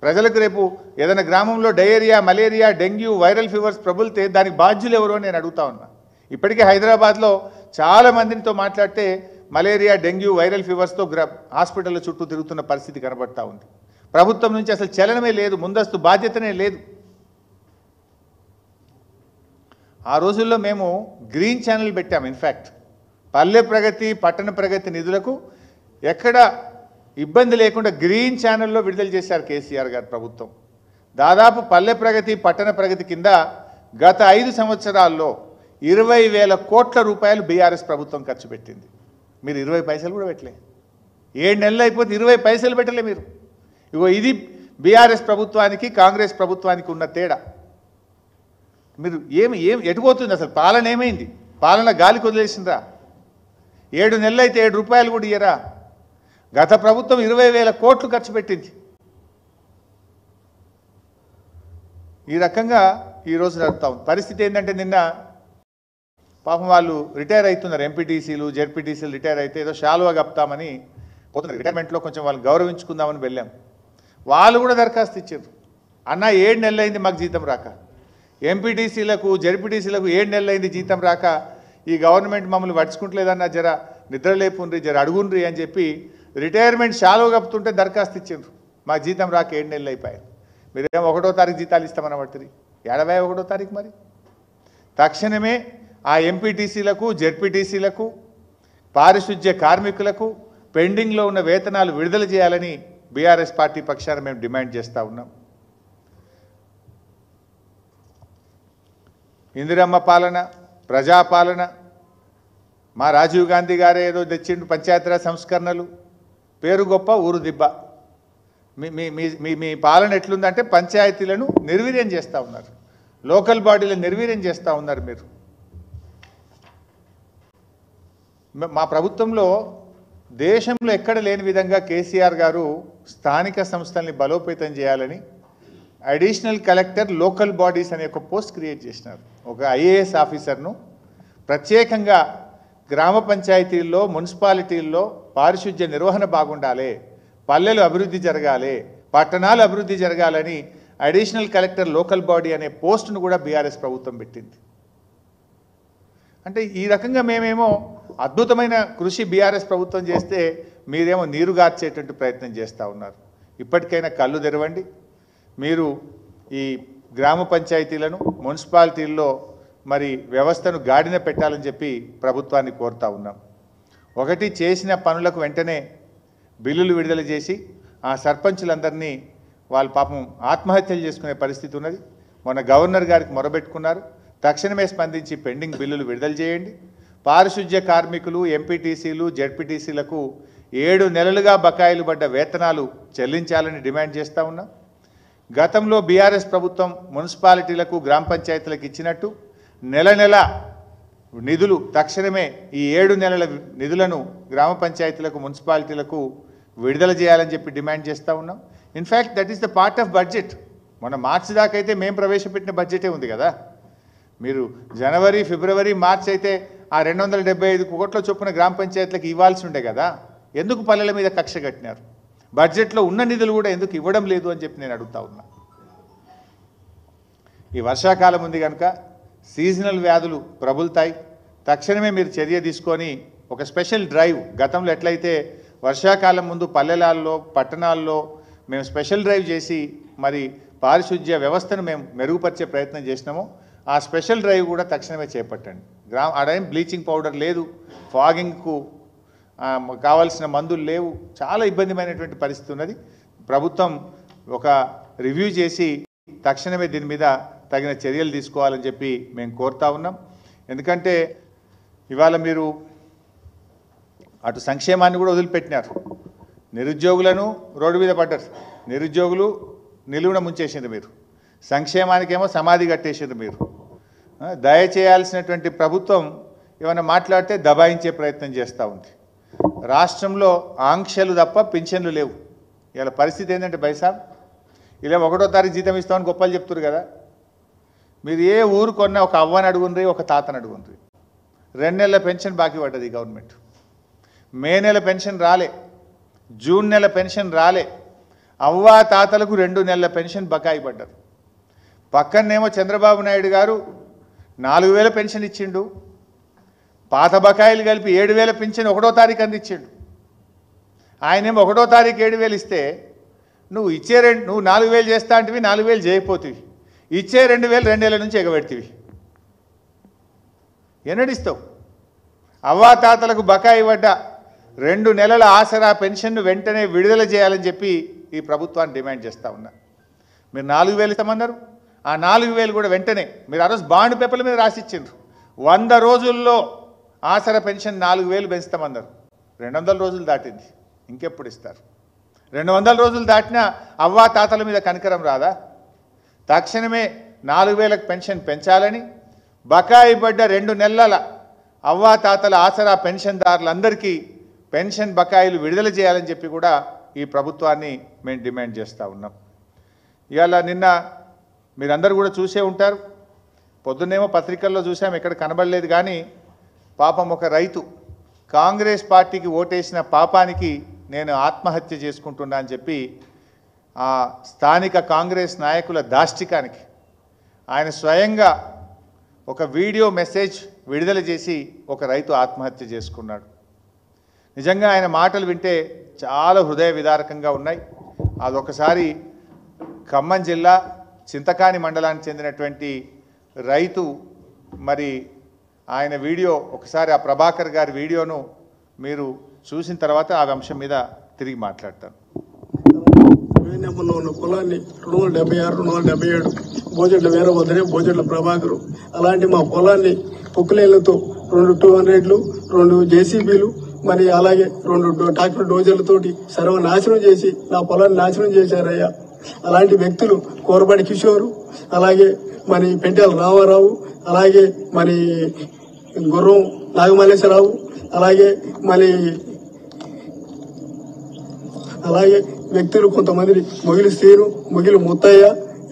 ప్రజలకు రేపు ఏదైనా గ్రామంలో diarrhoea, malaria, dengue, viral fevers ప్రబులితే దానికి బాధ్యులు ఎవరు అని నేను అడుగుతా ఉన్నా. ఇప్పటికే హైదరాబాద్లో చాలా మందితో మాట్లాడితే మలేరియా, డెంగ్యూ, వైరల్ ఫీవర్స్తో హాస్పిటల్ చుట్టూ తిరుగుతున్న పరిస్థితి కనబడతా ఉంది. ప్రభుత్వం నుంచి అసలు చలనమే లేదు, ముందస్తు బాధ్యతనే లేదు. ఆ రోజుల్లో మేము గ్రీన్ ఛానల్ పెట్టాము. ఇన్ఫ్యాక్ట్ పల్లె ప్రగతి, పట్టణ ప్రగతి నిధులకు ఎక్కడ ఇబ్బంది లేకుండా గ్రీన్ ఛానల్లో విడుదల చేశారు కేసీఆర్ గారి ప్రభుత్వం. దాదాపు పల్లె ప్రగతి, పట్టణ ప్రగతి కింద గత 5 సంవత్సరాల్లో 20,000 కోట్ల రూపాయలు బీఆర్ఎస్ ప్రభుత్వం ఖర్చు పెట్టింది. మీరు 20 పైసలు కూడా పెట్టలే. 7 నెలలు అయిపోతే 20 పైసలు పెట్టలే మీరు. ఇగో ఇది బీఆర్ఎస్ ప్రభుత్వానికి కాంగ్రెస్ ప్రభుత్వానికి ఉన్న తేడా. మీరు ఎటుపోతుంది అసలు? పాలన ఏమైంది? పాలన గాలికి వదిలేసిందా? 7 నెలలు అయితే 7 రూపాయలు కూడా ఇయ్యరా? గత ప్రభుత్వం 20,000 కోట్లు ఖర్చు పెట్టింది. ఈ రకంగా ఈరోజు నడుపుతాం. పరిస్థితి ఏంటంటే నిన్న పాపం వాళ్ళు రిటైర్ అవుతున్నారు. ఎంపీటీసీలు జెడ్పీటీసీలు రిటైర్ అయితే ఏదో శాలువా కప్తామని పోతున్నారు. రిటైర్మెంట్లో కొంచెం వాళ్ళని గౌరవించుకుందామని వెళ్ళాం. వాళ్ళు కూడా దరఖాస్తు ఇచ్చారు. అన్న 7 నెలలు అయింది మాకు జీతం రాక. ఎంపీటీసీలకు జెడ్పీటీసీలకు 7 నెలలు అయింది జీతం రాక. ఈ గవర్నమెంట్ మమ్మల్ని పట్టించుకుంటలేదన్న జర నిద్రలేపుండ్రి, జర అడుగుండ్రి అని చెప్పి రిటైర్మెంట్ శాలువా కప్పుతుంటే దరఖాస్తు ఇచ్చారు. మాకు జీతం రాక 7 నెలలు అయిపోయాయి. మీరేమో 1వ తారీఖు జీతాలు ఇస్తామని పడుతుంది. 71వ తారీఖు మరి తక్షణమే ఆ ఎంపీటీసీలకు జెడ్పీటీసీలకు పారిశుధ్య కార్మికులకు పెండింగ్లో ఉన్న వేతనాలు విడుదల చేయాలని బీఆర్ఎస్ పార్టీ పక్షాన మేము డిమాండ్ చేస్తూ ఉన్నాం. ఇందిరమ్మ పాలన, ప్రజాపాలన, మా రాజీవ్ గాంధీ గారే ఏదో తెచ్చిండు పంచాయతీరాజ్ సంస్కరణలు, పేరు గొప్ప ఊరు దిబ్బ. మీ పాలన ఎట్లుందంటే పంచాయతీలను నిర్వీర్యం చేస్తూ ఉన్నారు, లోకల్ బాడీలను నిర్వీర్యం చేస్తూ ఉన్నారు మీరు. మా ప్రభుత్వంలో దేశంలో ఎక్కడ లేని విధంగా కేసీఆర్ గారు స్థానిక సంస్థల్ని బలోపేతం చేయాలని అడిషనల్ కలెక్టర్ లోకల్ బాడీస్ అనే ఒక పోస్ట్ క్రియేట్ చేసినారు. ఒక ఐఏఎస్ ఆఫీసర్ను ప్రత్యేకంగా గ్రామ పంచాయతీల్లో మున్సిపాలిటీల్లో పారిశుధ్య నిర్వహణ బాగుండాలి, పల్లెలు అభివృద్ధి జరగాలి, పట్టణాలు అభివృద్ధి జరగాలని అడిషనల్ కలెక్టర్ లోకల్ బాడీ అనే పోస్టును కూడా బీఆర్ఎస్ ప్రభుత్వం పెట్టింది. అంటే ఈ రకంగా మేమేమో అద్భుతమైన కృషి బీఆర్ఎస్ ప్రభుత్వం చేస్తే మీరేమో నీరుగార్చేటువంటి ప్రయత్నం చేస్తూ ఉన్నారు. ఇప్పటికైనా కళ్ళు తెరవండి. మీరు ఈ గ్రామ పంచాయతీలను మున్సిపాలిటీల్లో మరి వ్యవస్థను గాడిన పెట్టాలని చెప్పి ప్రభుత్వాన్ని కోరుతా ఉన్నాం. ఒకటి, చేసిన పనులకు వెంటనే బిల్లులు విడుదల చేసి ఆ సర్పంచులందరినీ వాళ్ళ పాపం ఆత్మహత్యలు చేసుకునే పరిస్థితి ఉన్నది. మొన్న గవర్నర్ గారికి మొరబెట్టుకున్నారు. తక్షణమే స్పందించి పెండింగ్ బిల్లులు విడుదల చేయండి. పారిశుధ్య కార్మికులు, ఎంపీటీసీలు, జెడ్పీటీసీలకు 7 నెలలుగా బకాయిలు పడ్డ వేతనాలు చెల్లించాలని డిమాండ్ చేస్తూ ఉన్నాం. గతంలో బీఆర్ఎస్ ప్రభుత్వం మున్సిపాలిటీలకు గ్రామ పంచాయతీలకు ఇచ్చినట్టు నెల నెల నిధులు తక్షణమే ఈ 7 నెలల నిధులను గ్రామ పంచాయతీలకు మున్సిపాలిటీలకు విడుదల చేయాలని చెప్పి డిమాండ్ చేస్తూ ఉన్నాం. In fact that is the part of budget. మన మార్చి దాకా అయితే మేము ప్రవేశపెట్టిన బడ్జెటే ఉంది కదా. మీరు జనవరి, ఫిబ్రవరి, మార్చి అయితే ఆ 275 కోట్ల చొప్పున గ్రామ పంచాయతీలకు ఇవ్వాల్సి ఉండే కదా. ఎందుకు పల్లెల మీద కక్ష కట్టినారు? బడ్జెట్లో ఉన్న నిధులు కూడా ఎందుకు ఇవ్వడం లేదు అని చెప్పి నేను అడుగుతా ఉన్నా. ఈ వర్షాకాలం ఉంది కనుక సీజనల్ వ్యాధులు ప్రబుల్తాయి. తక్షణమే మీరు చర్య తీసుకొని ఒక స్పెషల్ డ్రైవ్, గతంలో ఎట్లయితే వర్షాకాలం ముందు పల్లెలలో పట్టణాల్లో మేము స్పెషల్ డ్రైవ్ చేసి మరి పారిశుధ్య వ్యవస్థను మేము మెరుగుపరిచే ప్రయత్నం చేసినామో ఆ స్పెషల్ డ్రైవ్ కూడా తక్షణమే చేపట్టండి. ఆడేం బ్లీచింగ్ పౌడర్ లేదు, ఫాగింగ్కు కావాల్సిన మందులు లేవు, చాలా ఇబ్బందిమైనటువంటి పరిస్థితి ఉన్నది. ప్రభుత్వం ఒక రివ్యూ చేసి తక్షణమే దీని మీద తగిన చర్యలు తీసుకోవాలని చెప్పి మేము కోరుతా ఉన్నాం. ఎందుకంటే ఇవాళ మీరు అటు సంక్షేమాన్ని కూడా వదిలిపెట్టినారు, నిరుద్యోగులను రోడ్డు మీద పడ్డారు, నిరుద్యోగులు నిలువున ముంచేసింది మీరు, సంక్షేమానికేమో సమాధి కట్టేసింది మీరు. దయచేయాల్సినటువంటి ప్రభుత్వం ఏమైనా మాట్లాడితే దబాయించే ప్రయత్నం చేస్తూ ఉంది. రాష్ట్రంలో ఆంక్షలు తప్ప పింఛన్లు లేవు. ఇలా పరిస్థితి ఏంటంటే బైసాబ్, ఇలా 1వ తారీఖు జీతం ఇస్తామని గొప్పలు చెప్తున్నారు కదా. మీరు ఏ ఊరు కొన్నా ఒక అవ్వని అడుగుండ్రి, ఒక తాతని అడుగుండ్రి. 2 నెలల పెన్షన్ బాకీ పడ్డది గవర్నమెంట్. మే నెల పెన్షన్ రాలే, జూన్ నెల పెన్షన్ రాలే. అవ్వా తాతలకు 2 నెలల పెన్షన్ బకాయి పడ్డారు. పక్కనేమో చంద్రబాబు నాయుడు గారు 4,000 పెన్షన్ ఇచ్చిండు, పాత బకాయిలు కలిపి 7,000 పెన్షన్ 1వ తారీఖు అందించిండు. ఆయనేమో 1వ తారీఖు 7,000 ఇస్తే నువ్వు 4,000 చేస్తా అంటివి, 4,000 చేయకపోతివి, ఇచ్చే 2,000 2 నెలల నుంచి ఎగబెడితివి. ఎన్నడిస్తావు? అవ్వాతాతలకు బకాయి పడ్డ 2 నెలల ఆసరా పెన్షన్ను వెంటనే విడుదల చేయాలని చెప్పి ఈ ప్రభుత్వాన్ని డిమాండ్ చేస్తూ ఉన్నా. మీరు 4,000 ఇస్తామన్నారు, ఆ 4,000 కూడా వెంటనే మీరు ఆ రోజు బాండ్ పేపర్ల మీద రాసిచ్చిండ్రు. 100 రోజుల్లో ఆసరా పెన్షన్ 4000 పెంచుతామన్నారు. 200 రోజులు దాటింది, ఇంకెప్పుడు ఇస్తారు? 200 రోజులు దాటినా అవ్వా తాతల మీద కనికరం రాదా? తక్షణమే 4000కు పెన్షన్ పెంచాలని, బకాయి పడ్డ 2 నెలల అవ్వా తాతల ఆసరా పెన్షన్దారులందరికీ పెన్షన్ బకాయిలు విడుదల చేయాలని చెప్పి కూడా ఈ ప్రభుత్వాన్ని మేము డిమాండ్ చేస్తూ ఉన్నాం. ఇవాళ నిన్న మీరందరూ కూడా చూసే ఉంటారు, పొద్దున్నేమో పత్రికల్లో చూసాం, ఎక్కడ కనబడలేదు. కానీ పాపం ఒక రైతు కాంగ్రెస్ పార్టీకి ఓటేసిన పాపానికి నేను ఆత్మహత్య చేసుకుంటున్నా అని చెప్పి ఆ స్థానిక కాంగ్రెస్ నాయకుల దాష్టికానికి ఆయన స్వయంగా ఒక వీడియో మెసేజ్ విడుదల చేసి ఒక రైతు ఆత్మహత్య చేసుకున్నాడు. నిజంగా ఆయన మాటలు వింటే చాలా హృదయ విదారకంగా ఉన్నాయి. అదొకసారి ఖమ్మం జిల్లా చింతకాని మండలానికి చెందినటువంటి రైతు మరి ఆయన వీడియో ఒకసారి ఆ ప్రభాకర్ గారి వీడియోను మీరు చూసిన తర్వాత ఆ అంశం మీద తిరిగి మాట్లాడతాను. నెంబర్లో ఉన్న పొలాన్ని 276, 277 బోజెట్ల వీరభద్రే, బోజెట్ల ప్రభాకరు, అలాంటి మా పొలాన్ని పొక్కులేళ్లతో 2 200లు, 2 జేసీబీలు, మరి అలాగే 2 ట్రాక్టర్ డోజర్లతోటి సర్వనాశనం చేసి నా పొలాన్ని నాశనం చేశారయ్యా. అలాంటి వ్యక్తులు కోరబడి కిషోరు, అలాగే మరి పెంటెల రామారావు, అలాగే మరి గుర్రం నాగమల్లేశ్వరరావు, అలాగే వ్యక్తులు కొంతమంది మొగిలి శ్రీను, మొగిలి ముత్తయ్య,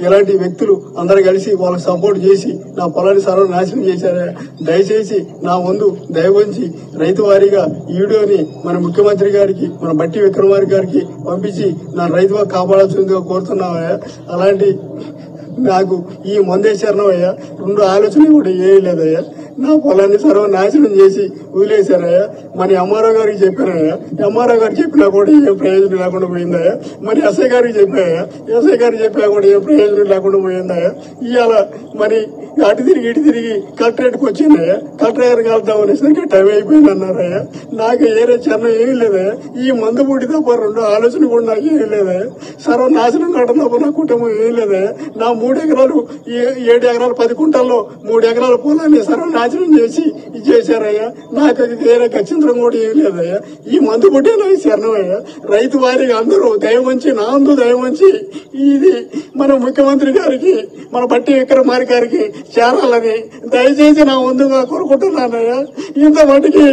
ఇలాంటి వ్యక్తులు అందరూ కలిసి వాళ్ళకి సపోర్ట్ చేసి నా పొలాన్ని సర్వనాశనం చేశారు. దయచేసి నా ముందు దయవంచి రైతు వారీగా ఈ వీడియోని మన ముఖ్యమంత్రి గారికి, మన బట్టి విక్రమార్క గారికి పంపించి నా రైతుగా కాపాడాల్సిందిగా కోరుతున్నామయ్యా. అలాంటి నాకు ఈ మందేశ్వరణమయ్యా 2 ఆలోచనలు కూడా ఏయలేదయ్యా. నా పొలాన్ని సర్వనాశనం చేసి వదిలేశారయ్యా. మరి ఎంఆర్ఓ గారికి చెప్పారయ్యా, ఎంఆర్ఓ గారు చెప్పినా కూడా ఏం ప్రయోజనం లేకుండా పోయిందయ్యా. మరి ఎస్ఐ గారికి చెప్పాయా, ఎస్ఐ గారికి చెప్పినా కూడా ఏం ప్రయోజనం లేకుండా పోయిందయ్యా. ఇవాళ మరి అటు తిరిగి కలెక్టరేట్కి వచ్చిందయ్యా. కలెక్టర్ గారికి వెళ్తామనేసరికి టైం అయిపోయింది అన్నారయ్యా. నాకు ఏరే చరణం ఏమీ లేదయ్యా. ఈ మందు పూటి తప్ప 2 ఆలోచన కూడా నాకు ఏమీ లేదయ్యా. సర్వనాశనం కావడం తప్ప నా కుటుంబం ఏమీ లేదయ్యా. నా 3 ఎకరాలు 7 ఎకరాలు 10 కుంటల్లో 3 ఎకరాల పొలాన్ని సర్వనాశనం చేసి ఇది చేశారయ్యా. నాకు వేరే ఖచ్చితంగా కూడా ఏం లేదయ్యా. ఈ మందు పుట్టే నాకు శరణమయ్యా. రైతు వారికి అందరూ దయవంచి, నా అందు దయవంచి ఇది మన ముఖ్యమంత్రి గారికి, మన బట్టి విక్రమార్క గారికి చేరాలని దయచేసి నా ముందుగా కోరుకుంటున్నానయ్యా. ఇంత మటుకి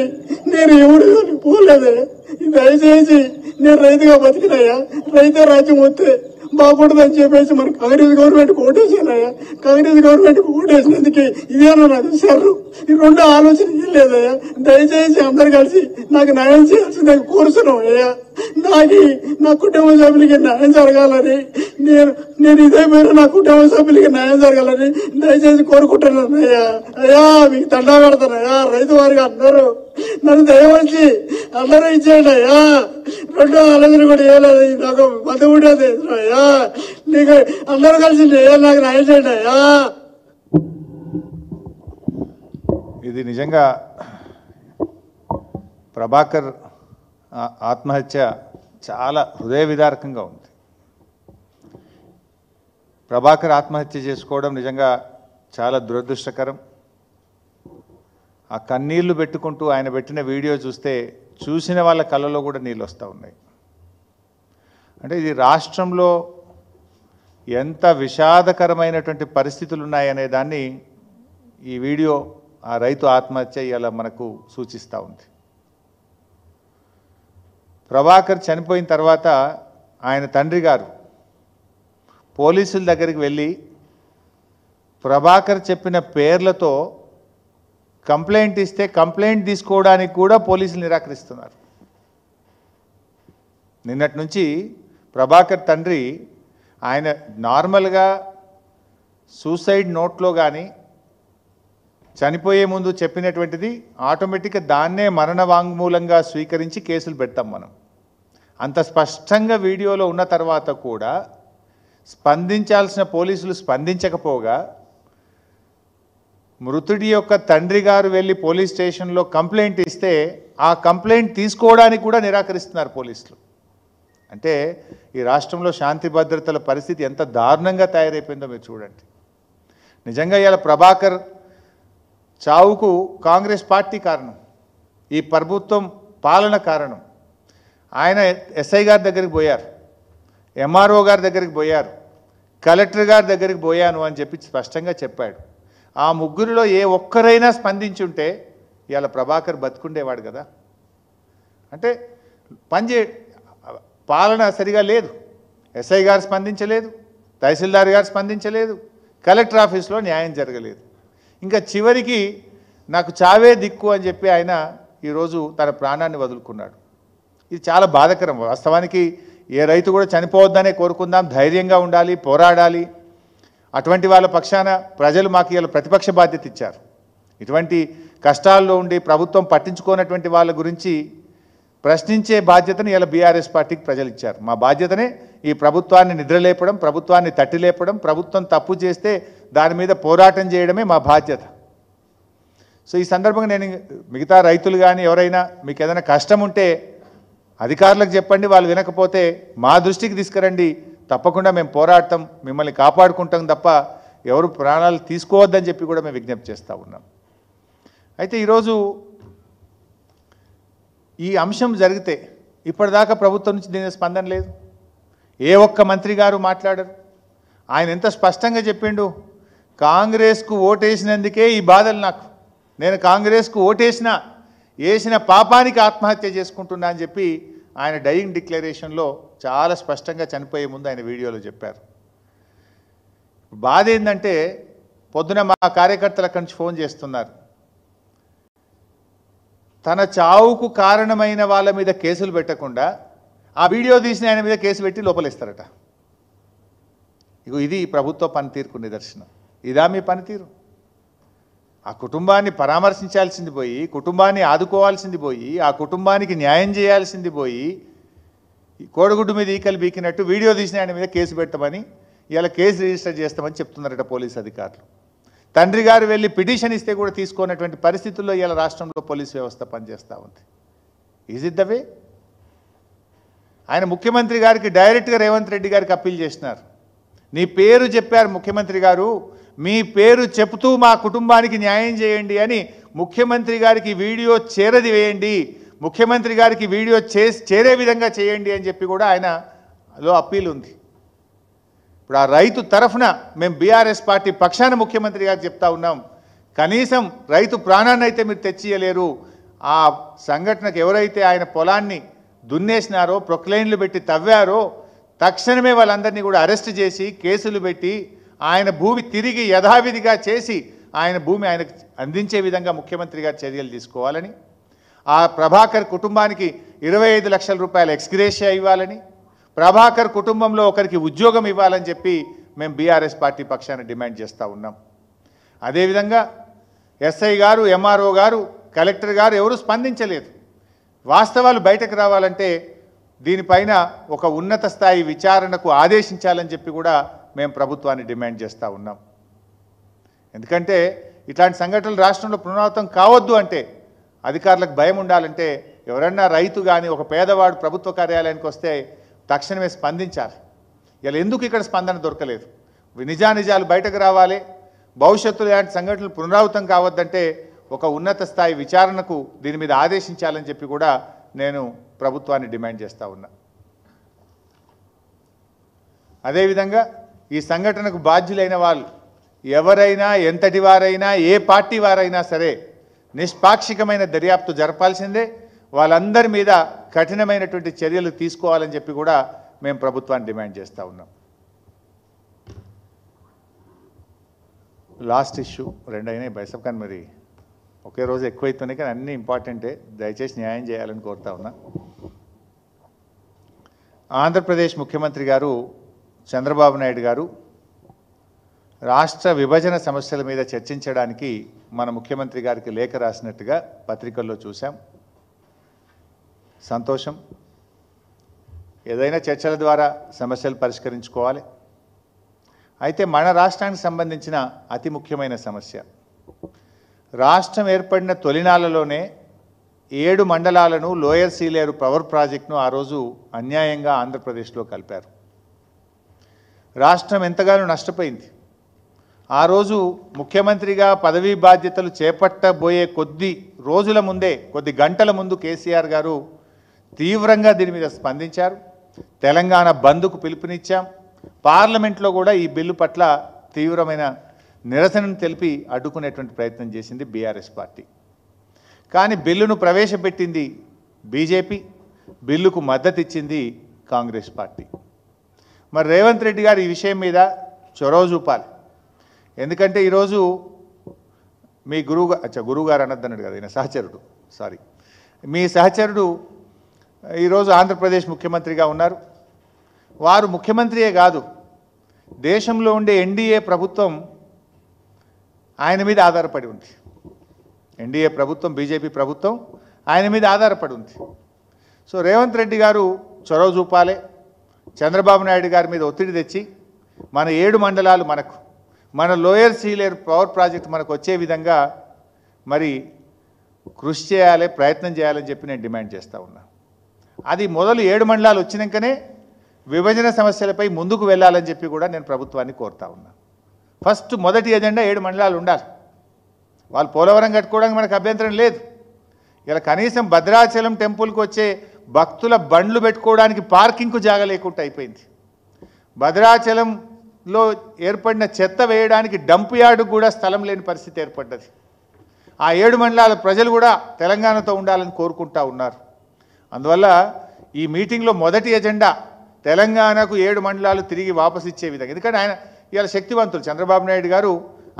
నేను ఎవరు పోలేదయ్యా. దయచేసి నేను రైతుగా బతికినయ్యా. రైతే రాజ్యం వస్తే బాగుంటుందని చెప్పేసి మన కాంగ్రెస్ గవర్నమెంట్ ఓటేసానయ్యా. కాంగ్రెస్ గవర్నమెంట్ ఓటేసినందుకు ఇదేనా నాకు సర్రు. ఈ 2 ఆలోచన లేదయ్యా. దయచేసి అందరు కలిసి నాకు న్యాయం చేయాల్సిందని కోరుతున్నాం అయ్యా. నా కుటుంబ సభ్యులకి న్యాయం జరగాలని నేను ఇదే పేరు నా కుటుంబ సభ్యులకి న్యాయం జరగాలని దయచేసి కోరుకుంటున్నాను అయ్యా. అయ్యా మీకు దండా పెడతానయ్యా. రైతు వారికి అందరూ నన్ను దయవచ్చి అందరూ ఇచ్చేయండి అయ్యా. 2 ఆలోచన కూడా వేయలేదు. నాకు మత ఉండేది అయ్యా. నీకు అందరూ కలిసి నాకు న్యాయం చేయండి అయ్యా. ఇది నిజంగా ప్రభాకర్ ఆత్మహత్య చాలా హృదయ విదారకంగా ఉంది. ప్రభాకర్ ఆత్మహత్య చేసుకోవడం నిజంగా చాలా దురదృష్టకరం. ఆ కన్నీళ్లు పెట్టుకుంటూ ఆయన పెట్టిన వీడియో చూస్తే చూసిన వాళ్ళ కళ్ళలో కూడా నీళ్ళు వస్తూ ఉన్నాయి. అంటే ఇది రాష్ట్రంలో ఎంత విషాదకరమైనటువంటి పరిస్థితులు ఉన్నాయనే దాన్ని ఈ వీడియో, ఆ రైతు ఆత్మహత్య ఇలా మనకు సూచిస్తూ ఉంది. ప్రభాకర్ చనిపోయిన తర్వాత ఆయన తండ్రి గారు పోలీసుల దగ్గరికి వెళ్ళి ప్రభాకర్ చెప్పిన పేర్లతో కంప్లైంట్ ఇస్తే కంప్లైంట్ తీసుకోవడానికి కూడా పోలీసులు నిరాకరిస్తున్నారు. నిన్నటి నుంచి ప్రభాకర్ తండ్రి ఆయన నార్మల్గా సూసైడ్ నోట్లో కానీ చనిపోయే ముందు చెప్పినటువంటిది ఆటోమేటిక్గా దాన్నే మరణ వాంగ్మూలంగా స్వీకరించి కేసులు పెడతాం మనం. అంత స్పష్టంగా వీడియోలో ఉన్న తర్వాత కూడా స్పందించాల్సిన పోలీసులు స్పందించకపోగా మృతుడి యొక్క తండ్రి గారు వెళ్ళి పోలీస్ స్టేషన్లో కంప్లైంట్ ఇస్తే ఆ కంప్లైంట్ తీసుకోవడానికి కూడా నిరాకరిస్తున్నారు పోలీసులు. అంటే ఈ రాష్ట్రంలో శాంతి భద్రతల పరిస్థితి ఎంత దారుణంగా తయారైపోయిందో మీరు చూడండి. నిజంగా ఇలా ప్రభాకర్ చావుకు కాంగ్రెస్ పార్టీ కారణం, ఈ ప్రభుత్వం పాలన కారణం. ఆయన ఎస్ఐ గారి దగ్గరికి పోయారు, ఎంఆర్ఓ గారి దగ్గరికి పోయారు, కలెక్టర్ గారి దగ్గరికి పోయాను అని చెప్పి స్పష్టంగా చెప్పాడు. ఆ ముగ్గురిలో ఏ ఒక్కరైనా స్పందించుంటే ఇవాళ ప్రభాకర్ బతుకుండేవాడు కదా. అంటే పాలన సరిగా లేదు. ఎస్ఐ గారు స్పందించలేదు, తహసీల్దార్ గారు స్పందించలేదు, కలెక్టర్ ఆఫీస్లో న్యాయం జరగలేదు. ఇంకా చివరికి నాకు చావే దిక్కు అని చెప్పి ఆయన ఈరోజు తన ప్రాణాన్ని వదులుకున్నాడు. ఇది చాలా బాధాకరం. వాస్తవానికి ఏ రైతు కూడా చనిపోవద్దనే కోరుకుందాం, ధైర్యంగా ఉండాలి, పోరాడాలి. అటువంటి వాళ్ళ పక్షాన ప్రజలు మాకు ఇలా ప్రతిపక్ష బాధ్యత ఇచ్చారు. ఇటువంటి కష్టాల్లో ఉండి ప్రభుత్వం పట్టించుకోనటువంటి వాళ్ళ గురించి ప్రశ్నించే బాధ్యతను ఇలా బీఆర్ఎస్ పార్టీకి ప్రజలు ఇచ్చారు. మా బాధ్యతనే ఈ ప్రభుత్వాన్ని నిద్రలేపడం, ప్రభుత్వాన్ని తట్టిలేపడం, ప్రభుత్వం తప్పు చేస్తే దాని మీద పోరాటం చేయడమే మా బాధ్యత. సో ఈ సందర్భంగా నేను మిగతా రైతులు కానీ ఎవరైనా మీకు ఏదైనా కష్టం ఉంటే అధికారులకు చెప్పండి, వాళ్ళు వినకపోతే మా దృష్టికి తీసుకురండి, తప్పకుండా మేము పోరాడతాం, మిమ్మల్ని కాపాడుకుంటాం తప్ప ఎవరు ప్రాణాలు తీసుకోవద్దని చెప్పి కూడా మేము విజ్ఞప్తి చేస్తూ ఉన్నాం. అయితే ఈరోజు ఈ అంశం జరిగితే ఇప్పటిదాకా ప్రభుత్వం నుంచి దీని స్పందన లేదు. ఏ ఒక్క మంత్రి గారు మాట్లాడరు. ఆయన ఎంత స్పష్టంగా చెప్పిండు, కాంగ్రెస్కు ఓటేసినందుకే ఈ బాధలు నాకు, నేను కాంగ్రెస్కు వేసిన పాపానికి ఆత్మహత్య చేసుకుంటున్నా అని చెప్పి ఆయన డయింగ్ డిక్లరేషన్లో చాలా స్పష్టంగా చనిపోయే ముందు ఆయన వీడియోలో చెప్పారు. బాధ ఏంటంటే పొద్దున మా కార్యకర్తలు అక్కడి నుంచి ఫోన్ చేస్తున్నారు, తన చావుకు కారణమైన వాళ్ళ మీద కేసులు పెట్టకుండా ఆ వీడియో తీసిన ఆయన మీద కేసు పెట్టి లోపలేస్తారట. ఇది ప్రభుత్వ పనితీరుకు నిదర్శనం. ఇదా మీ పనితీరు? ఆ కుటుంబాన్ని పరామర్శించాల్సింది పోయి, కుటుంబాన్ని ఆదుకోవాల్సింది పోయి, ఆ కుటుంబానికి న్యాయం చేయాల్సింది పోయి, కోడిగుడ్డు మీద ఈకలు బీకినట్టు వీడియో తీసిన ఆయన మీద కేసు పెట్టమని, ఇలా కేసు రిజిస్టర్ చేస్తామని చెప్తున్నారట పోలీసు అధికారులు. తండ్రి గారు వెళ్ళి పిటిషన్ ఇస్తే కూడా తీసుకోనటువంటి పరిస్థితుల్లో ఇలా రాష్ట్రంలో పోలీసు వ్యవస్థ పనిచేస్తూ ఉంది. Is it the way? ఆయన ముఖ్యమంత్రి గారికి డైరెక్ట్గా రేవంత్ రెడ్డి గారికి అప్పీల్ చేసినారు. నీ పేరు చెప్పారు ముఖ్యమంత్రి గారు, మీ పేరు చెప్తూ మా కుటుంబానికి న్యాయం చేయండి అని ముఖ్యమంత్రి గారికి వీడియో చేరది వేయండి, ముఖ్యమంత్రి గారికి వీడియో చేరే విధంగా చేయండి అని చెప్పి కూడా ఆయనలో అప్పీల్ ఉంది. ఇప్పుడు ఆ రైతు తరఫున మేము బీఆర్ఎస్ పార్టీ పక్షాన ముఖ్యమంత్రి గారికి చెప్తా ఉన్నాం, కనీసం రైతు ప్రాణాన్ని అయితే మీరు తెచ్చియలేరు. ఆ సంఘటనకు ఎవరైతే ఆయన పొలాన్ని దున్నేసినారో, ప్రొక్లైన్లు పెట్టి తవ్వారో, తక్షణమే వాళ్ళందరినీ కూడా అరెస్ట్ చేసి కేసులు పెట్టి ఆయన భూమి తిరిగి యథావిధిగా చేసి ఆయన భూమి ఆయనకు అందించే విధంగా ముఖ్యమంత్రి గారు చర్యలు తీసుకోవాలని, ఆ ప్రభాకర్ కుటుంబానికి 25 లక్షల రూపాయల ఎక్స్గ్రేషియా ఇవ్వాలని, ప్రభాకర్ కుటుంబంలో ఒకరికి ఉద్యోగం ఇవ్వాలని చెప్పి మేము బీఆర్ఎస్ పార్టీ పక్షాన డిమాండ్ చేస్తూ ఉన్నాం. అదేవిధంగా ఎస్ఐ గారు, ఎంఆర్ఓ గారు, కలెక్టర్ గారు ఎవరు స్పందించలేదు. వాస్తవాలు బయటకు రావాలంటే దీనిపైన ఒక ఉన్నత స్థాయి విచారణకు ఆదేశించాలని చెప్పి కూడా మేము ప్రభుత్వాన్ని డిమాండ్ చేస్తూ ఉన్నాం. ఎందుకంటే ఇట్లాంటి సంఘటనలు రాష్ట్రంలో పునరావృతం కావద్దు అంటే, అధికారులకు భయం ఉండాలంటే, ఎవరన్నా రైతు కానీ ఒక పేదవాడు ప్రభుత్వ కార్యాలయానికి వస్తే తక్షణమే స్పందించాలి. ఇలా ఎందుకు ఇక్కడ స్పందన దొరకలేదు? నిజానిజాలు బయటకు రావాలి. భవిష్యత్తులో ఇలాంటి సంఘటనలు పునరావృతం కావద్దంటే ఒక ఉన్నత స్థాయి విచారణకు దీని మీద ఆదేశించాలని చెప్పి కూడా నేను ప్రభుత్వాన్ని డిమాండ్ చేస్తూ ఉన్నా. అదేవిధంగా ఈ సంఘటనకు బాధ్యులైన వాళ్ళు ఎవరైనా, ఎంతటి వారైనా, ఏ పార్టీ వారైనా సరే నిష్పాక్షికమైన దర్యాప్తు జరపాల్సిందే. వాళ్ళందరి మీద కఠినమైనటువంటి చర్యలు తీసుకోవాలని చెప్పి కూడా మేము ప్రభుత్వాన్ని డిమాండ్ చేస్తూ ఉన్నాం. లాస్ట్ ఇష్యూ 2 అయినాయి బైసప్, కానీ మరి ఒకే రోజు ఎక్కువైతున్నాయి, కానీ అన్నీ ఇంపార్టెంటే. దయచేసి న్యాయం చేయాలని కోరుతా ఉన్నా. ఆంధ్రప్రదేశ్ ముఖ్యమంత్రి గారు చంద్రబాబు నాయుడు గారు రాష్ట్ర విభజన సమస్యల మీద చర్చించడానికి మన ముఖ్యమంత్రి గారికి లేఖ రాసినట్టుగా పత్రికల్లో చూసాం. సంతోషం. ఏదైనా చర్చల ద్వారా సమస్యలు పరిష్కరించుకోవాలి. అయితే మన రాష్ట్రానికి సంబంధించిన అతి ముఖ్యమైన సమస్య, రాష్ట్రం ఏర్పడిన తొలినాళ్లలోనే 7 మండలాలను లోయర్ సీలేరు పవర్ ప్రాజెక్టును ఆ రోజు అన్యాయంగా ఆంధ్రప్రదేశ్లో కలిపారు. రాష్ట్రం ఎంతగానో నష్టపోయింది. ఆ రోజు ముఖ్యమంత్రిగా పదవీ బాధ్యతలు చేపట్టబోయే కొద్ది రోజుల ముందే, కొద్ది గంటల ముందు కేసీఆర్ గారు తీవ్రంగా దీని మీద స్పందించారు. తెలంగాణ బంద్కు పిలుపునిచ్చాం. పార్లమెంట్లో కూడా ఈ బిల్లు పట్ల తీవ్రమైన నిరసనను తెలిపి అడ్డుకునేటువంటి ప్రయత్నం చేసింది బీఆర్ఎస్ పార్టీ. కానీ బిల్లును ప్రవేశపెట్టింది బీజేపీ, బిల్లుకు మద్దతు ఇచ్చింది కాంగ్రెస్ పార్టీ. మరి రేవంత్ రెడ్డి గారు ఈ విషయం మీద చొరవ చూపాలి. ఎందుకంటే ఈరోజు మీ గురువుగారు అనద్దన్నాడు కదా, ఈయన సహచరుడు, సారీ, మీ సహచరుడు ఈరోజు ఆంధ్రప్రదేశ్ ముఖ్యమంత్రిగా ఉన్నారు. వారు ముఖ్యమంత్రియే కాదు, దేశంలో ఉండే ఎన్డీఏ ప్రభుత్వం ఆయన మీద ఆధారపడి ఉంది. ఎన్డీఏ ప్రభుత్వం, బీజేపీ ప్రభుత్వం ఆయన మీద ఆధారపడి ఉంది. సో రేవంత్ రెడ్డి గారు చొరవ చూపాలి, చంద్రబాబు నాయుడు గారి మీద ఒత్తిడి తెచ్చి మన 7 మండలాలు మనకు, మన లోయర్ సీలేర్ పవర్ ప్రాజెక్ట్ మనకు వచ్చే విధంగా మరి కృషి చేయాలి, ప్రయత్నం చేయాలని చెప్పి నేను డిమాండ్ చేస్తూ ఉన్నా. అది మొదలు 7 మండలాలు వచ్చినాకనే విభజన సమస్యలపై ముందుకు వెళ్ళాలని చెప్పి కూడా నేను ప్రభుత్వాన్ని కోరుతా ఉన్నా. ఫస్ట్ మొదటి ఎజెండా 7 మండలాలు ఉండాలి. వాళ్ళు పోలవరం కట్టుకోవడానికి మనకు అభ్యంతరం లేదు. ఇలా కనీసం భద్రాచలం టెంపుల్కి వచ్చే భక్తుల బండ్లు పెట్టుకోవడానికి పార్కింగ్కు జాగా లేకుండా అయిపోయింది. భద్రాచలంలో ఏర్పడిన చెత్త వేయడానికి డంప్ యార్డు కూడా స్థలం లేని పరిస్థితి ఏర్పడ్డది. ఆ 7 మండలాల ప్రజలు కూడా తెలంగాణతో ఉండాలని కోరుకుంటా ఉన్నారు. అందువల్ల ఈ మీటింగ్లో మొదటి ఎజెండా తెలంగాణకు 7 మండలాలు తిరిగి వాపసు ఇచ్చే విధంగా. ఎందుకంటే ఆయన ఇవాళ శక్తివంతులు, చంద్రబాబు నాయుడు గారు,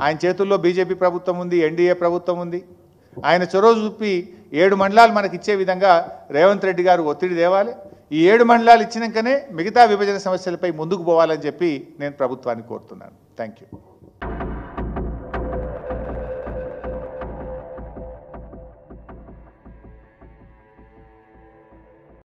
ఆయన చేతుల్లో బీజేపీ ప్రభుత్వం ఉంది, ఎన్డీఏ ప్రభుత్వం ఉంది. ఆయన చొరవ చూపి 7 మండలాలు మనకి ఇచ్చే విధంగా రేవంత్ రెడ్డి గారు ఒత్తిడి తేవాలి. ఈ 7 మండలాలు ఇచ్చినాకనే మిగతా విభజన సమస్యలపై ముందుకు పోవాలని చెప్పి నేను ప్రభుత్వాన్ని కోరుతున్నాను. Thank you.